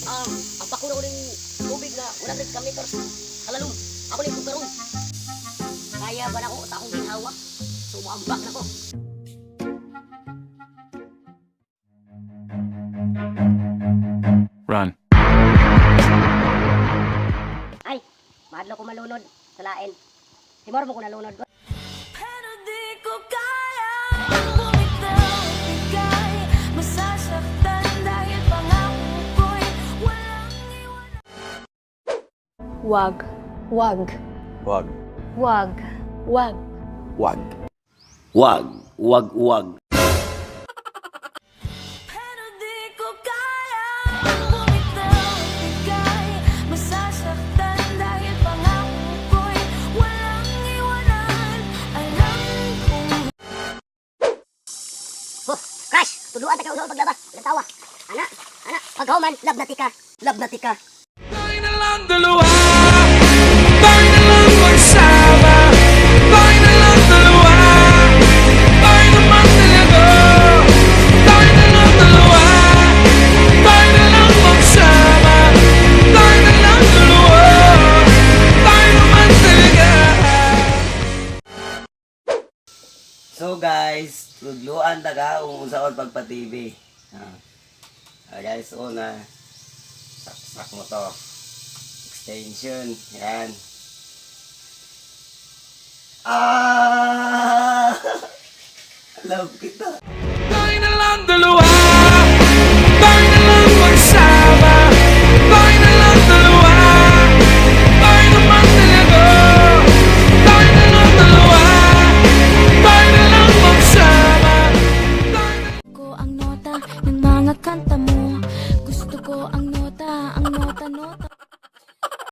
ang pakura ko ng tubig na 100 meters kalalom. Ako na yung karon. Kaya ba na ko sa akong ginhawa? So, maambak na ko. Run. Ay, mahadlo ko malunod sa lain. Timor mo ko nalunod ko. Pero di ko kaya bumitaw at bigay. Masasaktan dahil pangako ko'y walang iwanan. Wag. Wag. Wag. Wag. Wag. Wag. Wag, wag, wag. Pero di ko kaya bumitaw at bigay. Masasaktan dahil pangako ko'y walang iwanan. Alam kong Oh, crash! Tuluan ta ka usap paglaba. Natawa. Ana, paghuman, lab na tika. Lab na tika. Tayo na lang dalawa. Tayo na lang magsama. Tayo na lang dalawa. Tayo naman talaga. Tayo na lang dalawa. Tayo na lang magsama. Tayo na lang dalawa. Tayo naman talaga. So guys, tudluan taga kung unsaon pagpa-TV. Guys, una saksak mo to. Extension, yan. Love kita. Tayo na lang dalawa. Tayo na lang magsama. Tayo na lang dalawa. Tayo naman talaga. Tayo na lang dalawa. Tayo na lang magsama. ko ang nota ng mga kanta mo. Gusto ko ang nota, nota.